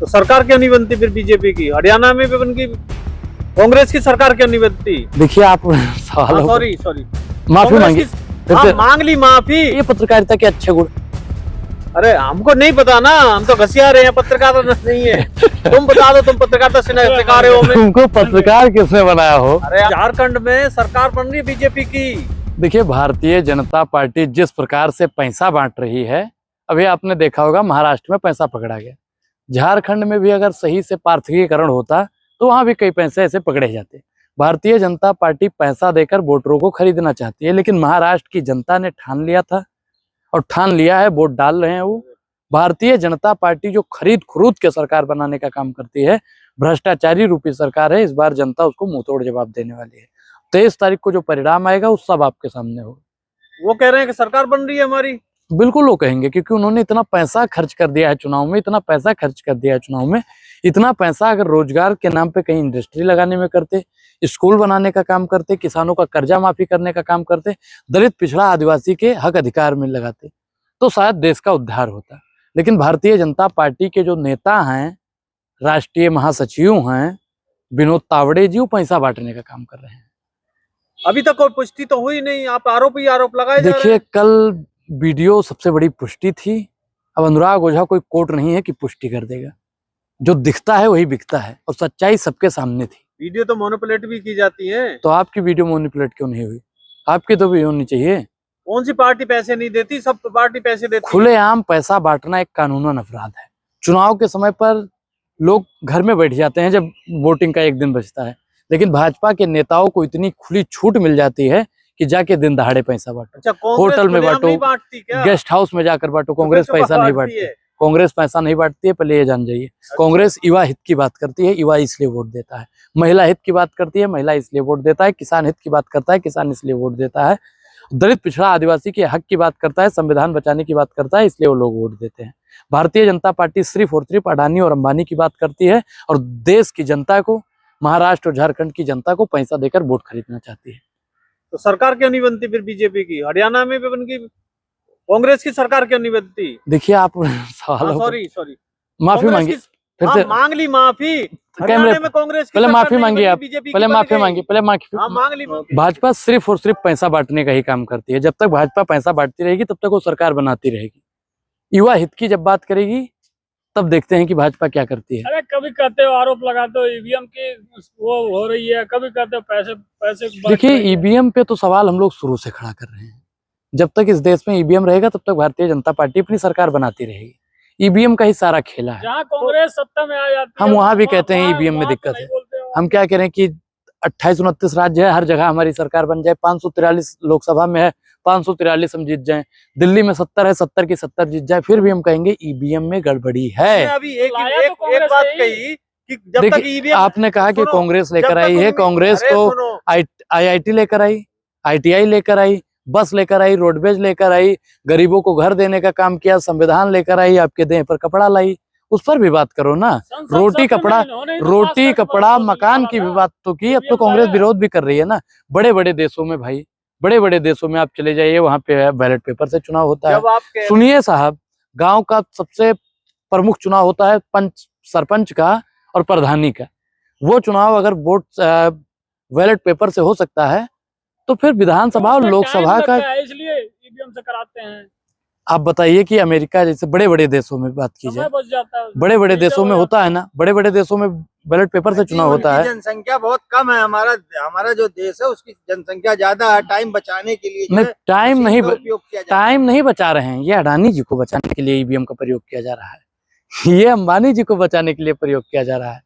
तो सरकार क्यों नहीं बनती फिर बीजेपी की? हरियाणा में भी बन गई, कांग्रेस की सरकार क्यों नहीं बनती? देखिए आप सवाल सॉरी माफी मांगी, फिर से मांग ली माफी। ये पत्रकारिता के अच्छे गुण। अरे हमको नहीं पता ना, हम तो घसिया रहे हैं, पत्रकार नहीं है। तुम बता दो, तुम पत्रकारिता सिखा रहे हो हमें। तुमको पत्रकार किसने बनाया हो? अरे झारखंड में सरकार बन रही है बीजेपी की। देखिए भारतीय जनता पार्टी जिस प्रकार से पैसा बांट रही है, अभी आपने देखा होगा महाराष्ट्र में पैसा पकड़ा गया, झारखंड में भी अगर सही से पारदर्शीकरण होता तो वहां भी कई पैसे ऐसे पकड़े जाते। भारतीय जनता पार्टी पैसा देकर वोटरों को खरीदना चाहती है, लेकिन महाराष्ट्र की जनता ने ठान लिया था और ठान लिया है, वोट डाल रहे हैं वो। भारतीय जनता पार्टी जो खरीद खुरूद के सरकार बनाने का काम करती है, भ्रष्टाचारी रूपी सरकार है। इस बार जनता उसको मुंह तोड़ जवाब देने वाली है। 23 तारीख को जो परिणाम आएगा वो सब आपके सामने होगा। वो कह रहे हैं कि सरकार बन रही है हमारी। बिल्कुल वो कहेंगे, क्योंकि उन्होंने इतना पैसा खर्च कर दिया है चुनाव में, इतना पैसा खर्च कर दिया है चुनाव में। इतना पैसा अगर रोजगार के नाम पे कहीं इंडस्ट्री लगाने में करते, स्कूल बनाने का काम करते, किसानों का कर्जा माफी करने का काम करते, दलित पिछड़ा आदिवासी के हक अधिकार में लगाते, तो शायद देश का उद्धार होता। लेकिन भारतीय जनता पार्टी के जो नेता हैं, राष्ट्रीय महासचिव हैं विनोद तावड़े जी, वो पैसा बांटने का काम कर रहे हैं। अभी तक कोई पुष्टि तो हुई नहीं, आप आरोप ही आरोप लगाए जा रहे हैं। देखिए कल वीडियो सबसे बड़ी पुष्टि थी। अब अनुराग ओझा कोई कोर्ट नहीं है कि पुष्टि कर देगा, जो दिखता है वही बिकता है, और सच्चाई सबके सामने थी। वीडियो तो मैनिपुलेट भी की जाती है। तो आपकी वीडियो मैनिपुलेट क्यों नहीं हुई? आपकी तो भी होनी चाहिए। कौन सी पार्टी पैसे नहीं देती? सब पार्टी पैसे देती है। खुलेआम पैसा बांटना एक कानूनन अपराध है। चुनाव के समय पर लोग घर में बैठ जाते हैं जब वोटिंग का एक दिन बचता है, लेकिन भाजपा के नेताओं को इतनी खुली छूट मिल जाती है कि जाके दिन दहाड़े पैसा बांटो। अच्छा, होटल में बांटो, गेस्ट हाउस में जाकर बांटो। कांग्रेस पैसा नहीं बांटती, कांग्रेस पैसा नहीं बांटती है, पहले ये जान जाइए। कांग्रेस युवा हित की बात करती है, युवा इसलिए वोट देता है। महिला हित की बात करती है, महिला इसलिए वोट देता है। किसान हित की बात करता है, किसान इसलिए वोट देता है। दलित पिछड़ा आदिवासी के हक की बात करता है, संविधान बचाने की बात करता है, इसलिए वो लोग वोट देते हैं। भारतीय जनता पार्टी सिर्फ और सिर्फ अडानी और अंबानी की बात करती है, और देश की जनता को, महाराष्ट्र और झारखंड की जनता को पैसा देकर वोट खरीदना चाहती है। तो सरकार क्यों नहीं बनती फिर बीजेपी की? हरियाणा में भी बन गई, कांग्रेस की सरकार क्यों नहीं बनती? देखिए आप सवाल सॉरी माफी मांगी, फिर से मांग ली माफी। हरियाणा में कांग्रेस की पहले सरकार माफी नहीं मांगी बनी, आप, बीजेपी पहले की माफी बन मांगी, गई। पहले माफी। हाँ, मांग ली माफी। भाजपा सिर्फ और सिर्फ पैसा बांटने का ही काम करती है। जब तक भाजपा पैसा बांटती रहेगी तब तक वो सरकार बनाती रहेगी। युवा हित की जब बात करेगी तब देखते हैं कि भाजपा क्या करती है। अरे कभी कहते हो आरोप लगाते हो ईवीएम की वो हो रही है, कभी कहते हो पैसे देखिए ईवीएम पे तो सवाल हम लोग शुरू से खड़ा कर रहे हैं। जब तक इस देश में ईवीएम रहेगा तब तक भारतीय जनता पार्टी अपनी सरकार बनाती रहेगी। ईवीएम का ही सारा खेला है। जहाँ कांग्रेस सत्ता में आ जाती है, हम वहां भी कहते हैं ईवीएम में दिक्कत है। हम क्या करें कि 28-29 राज्य है, हर जगह हमारी सरकार बन जाए। 543 लोकसभा में है, 543 हम जीत जाएं। दिल्ली में 70 है, 70 की 70 जीत जाए, फिर भी हम कहेंगे ईवीएम में गड़बड़ी है। अभी एक बात कही कि जब तक ईवीएम, आपने कहा कि कांग्रेस लेकर आई है, कांग्रेस तो IIT लेकर आई, ITI लेकर आई, बस लेकर आई, रोडवेज लेकर आई, गरीबों को घर देने का काम किया, संविधान लेकर आई, आपके देह पर कपड़ा लाई। उस पर भी बात करो ना। रोटी कपड़ा मकान की भी बात तो की। अब तो कांग्रेस विरोध भी कर रही है ना। बड़े बड़े देशों में भाई, बड़े बड़े देशों में आप चले जाइए, वहां पे बैलेट पेपर से चुनाव होता है। सुनिए साहब, गांव का सबसे प्रमुख चुनाव होता है पंच, सरपंच का और प्रधानी का। वो चुनाव अगर वोट बैलेट पेपर से हो सकता है तो फिर विधानसभा और लोकसभा का इसलिए ईवीएम से कराते हैं। आप बताइए कि अमेरिका जैसे बड़े बड़े देशों में बात की जाए, बड़े बड़े देशों में होता है ना, बड़े बड़े देशों में बैलेट पेपर से चुनाव होता है। जनसंख्या बहुत कम है, हमारा जो देश है उसकी जनसंख्या ज्यादा है। टाइम बचाने के लिए नहीं, टाइम नहीं बचा रहे हैं। ये अडानी जी को बचाने के लिए ईवीएम का प्रयोग किया जा रहा है, ये अंबानी जी को बचाने के लिए प्रयोग किया जा रहा है,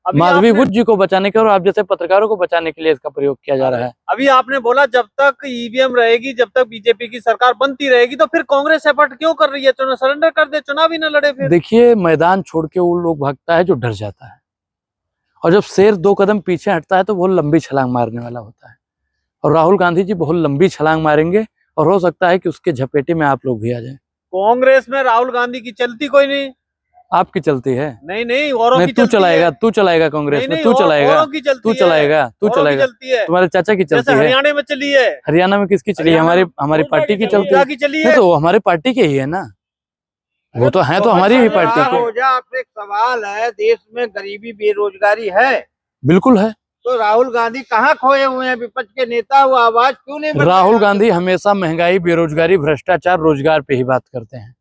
माधवी बुद्ध जी को बचाने के और आप जैसे पत्रकारों को बचाने के लिए इसका प्रयोग किया जा रहा है। अभी आपने बोला जब तक ईवीएम रहेगी, जब तक बीजेपी की सरकार बनती रहेगी, तो फिर कांग्रेस एफर्ट क्यों कर रही है? चुनाव सरेंडर कर दे, चुनाव ही न लड़े फिर। देखिए मैदान छोड़ के वो लोग भागता है जो डर जाता है, और जब शेर 2 कदम पीछे हटता है तो बहुत लंबी छलांग मारने वाला होता है। और राहुल गांधी जी बहुत लंबी छलांग मारेंगे, और हो सकता है कि उसके झपेटे में आप लोग भी आ जाए। कांग्रेस में राहुल गांधी की चलती कोई नहीं, आपकी चलती है। नहीं औरों की तू चलाएगा कांग्रेस में, तू चलाएगा, तुम्हारे चाचा की चलती है। हरियाणा में चली है। हरियाणा में किसकी चली है? हमारी पार्टी की चलती है। तो हमारे पार्टी के ही है ना। वो तो है, तो हमारी ही पार्टी राहुल को। ओझा, आपसे एक सवाल है, देश में गरीबी बेरोजगारी है, बिल्कुल है। तो राहुल गांधी कहाँ खोए हुए हैं? विपक्ष के नेता, वो आवाज क्यों नहीं बन राहुल रहे? गांधी हमेशा महंगाई, बेरोजगारी, भ्रष्टाचार, रोजगार पे ही बात करते हैं,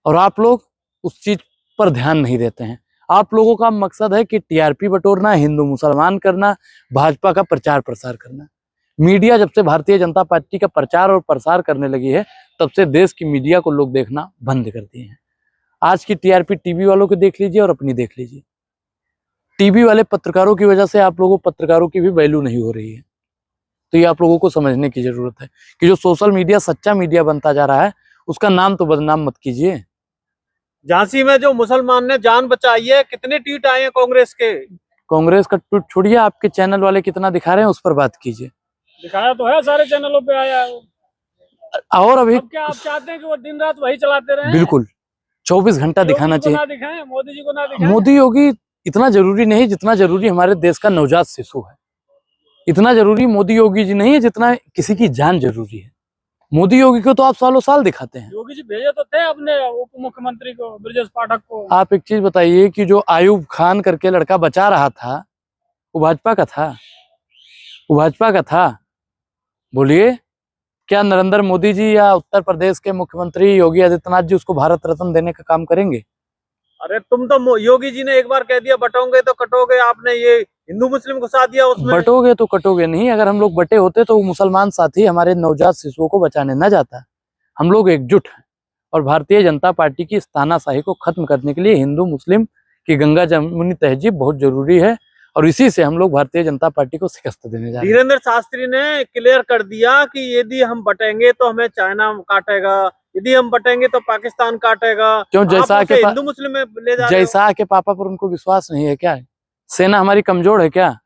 और आप लोग उस चीज पर ध्यान नहीं देते हैं। आप लोगों का मकसद है कि टीआरपी बटोरना, हिंदू मुसलमान करना, भाजपा का प्रचार प्रसार करना। मीडिया जब से भारतीय जनता पार्टी का प्रचार और प्रसार करने लगी है, तब से देश की मीडिया को लोग देखना बंद कर दिए हैं। आज की टीआरपी टीवी वालों को देख लीजिए और अपनी देख लीजिए। टीवी वाले पत्रकारों की वजह से आप लोगों पत्रकारों की भी वैल्यू नहीं हो रही है। तो ये आप लोगों को समझने की जरूरत है कि जो सोशल मीडिया सच्चा मीडिया बनता जा रहा है, उसका नाम तो बदनाम मत कीजिए। झांसी में जो मुसलमान ने जान बचाई है, कितने ट्वीट आए हैं कांग्रेस के? कांग्रेस का ट्वीट छोड़िए, आपके चैनल वाले कितना दिखा रहे हैं उस पर बात कीजिए। दिखाया तो है, सारे चैनलों पे आया है। और अभी अब क्या आप चाहते हैं कि वो दिन रात वही चलाते रहे? बिल्कुल 24 घंटा दिखाना चाहिए। ना दिखाएं, मोदी जी को ना दिखाएं। मोदी योगी इतना जरूरी नहीं जितना जरूरी हमारे देश का नवजात शिशु है। इतना जरूरी मोदी योगी जी नहीं है जितना किसी की जान जरूरी है। मोदी योगी को तो आप सालों साल दिखाते हैं। योगी जी भेजे तो थे अपने उप मुख्यमंत्री को, ब्रजेश पाठक को। आप एक चीज बताइए कि जो आयुब खान करके लड़का बचा रहा था, वो भाजपा का था? वो भाजपा का था? बोलिए, क्या नरेंद्र मोदी जी या उत्तर प्रदेश के मुख्यमंत्री योगी आदित्यनाथ जी उसको भारत रत्न देने का काम करेंगे? अरे तुम तो, योगी जी ने एक बार कह दिया बटोगे तो कटोगे, आपने ये हिंदू मुस्लिम घुसा दिया उसमें। बटोगे तो कटोगे नहीं। अगर हम लोग बटे होते तो वो मुसलमान साथी हमारे नवजात शिशुओं को बचाने न जाता। हम लोग एकजुट हैं और भारतीय जनता पार्टी की इस तानाशाही को खत्म करने के लिए हिंदू मुस्लिम की गंगा जमुनी तहजीब बहुत जरूरी है, और इसी से हम लोग भारतीय जनता पार्टी को शिकस्त देने जा रहे हैं। धीरेन्द्र शास्त्री ने क्लियर कर दिया कि यदि हम बटेंगे तो हमें चाइना काटेगा, यदि हम बटेंगे तो पाकिस्तान काटेगा। क्यों? जैसा आप के उसे हिंदू मुस्लिम में ले जा रहे हो। जैसा के पापा पर उनको विश्वास नहीं है क्या? सेना हमारी कमजोर है क्या?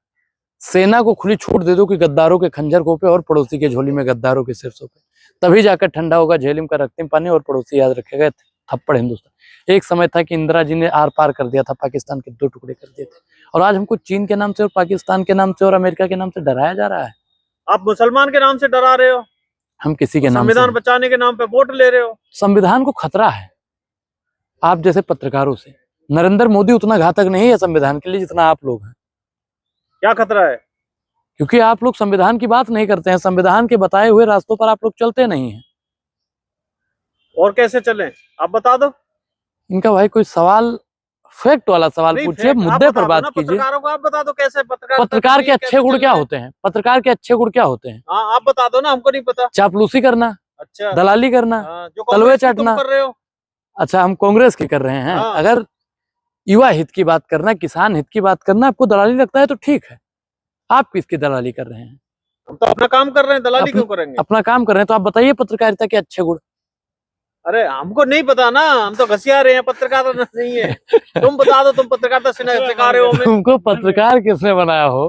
सेना को खुली छूट दे दो कि गद्दारों के खंजर को पे और पड़ोसी के झोली में गद्दारों के सिरसों पे, तभी जाकर ठंडा होगा झेलिम का रक्तिम पानी और पड़ोसी याद रखेगा थप्पड़ हिंदुस्तान। एक समय था कि इंदिरा जी ने आर पार कर दिया था, पाकिस्तान के 2 टुकड़े कर दिए थे, और आज हमको चीन के नाम से और पाकिस्तान के नाम से और अमेरिका के नाम से डराया जा रहा है। आप मुसलमान के नाम से डरा रहे हो, हम किसी के नाम से संविधान बचाने के नाम पे वोट ले रहे हो। संविधान को खतरा है आप जैसे पत्रकारों से। नरेंद्र मोदी उतना घातक नहीं है संविधान के लिए जितना आप लोग हैं। क्या खतरा है? क्योंकि आप लोग संविधान की बात नहीं करते हैं, संविधान के बताए हुए रास्तों पर आप लोग चलते नहीं हैं। और कैसे चलें आप बता दो। इनका भाई कोई सवाल, फैक्ट वाला सवाल पूछिए, मुद्दे पर बात कीजिए। पत्रकारों को आप बता दो कैसे पत्रकार के अच्छे गुण क्या होते हैं? पत्रकार के अच्छे गुण क्या होते हैं? हाँ आप बता दो ना, हमको नहीं पता। चापलूसी करना, अच्छा, दलाली करना, जो तलवे कांग्रेस की तुम चाटना। कर रहे हो। अच्छा, हम कांग्रेस की कर रहे हैं। हाँ। अगर युवा हित की बात करना, किसान हित की बात करना आपको दलाली लगता है तो ठीक है, आप किसकी दलाली कर रहे हैं? हम तो अपना काम कर रहे हैं, दलाली क्यों करेंगे? अपना काम कर रहे हैं तो आप बताइए पत्रकारिता के अच्छे गुण। अरे हमको नहीं पता ना, हम तो घसिया रहे हैं, पत्रकारिता नहीं है। तुम बता दो, तुम पत्रकारिता सिखा रहे हो हमें। तुमको पत्रकार किसने बनाया हो?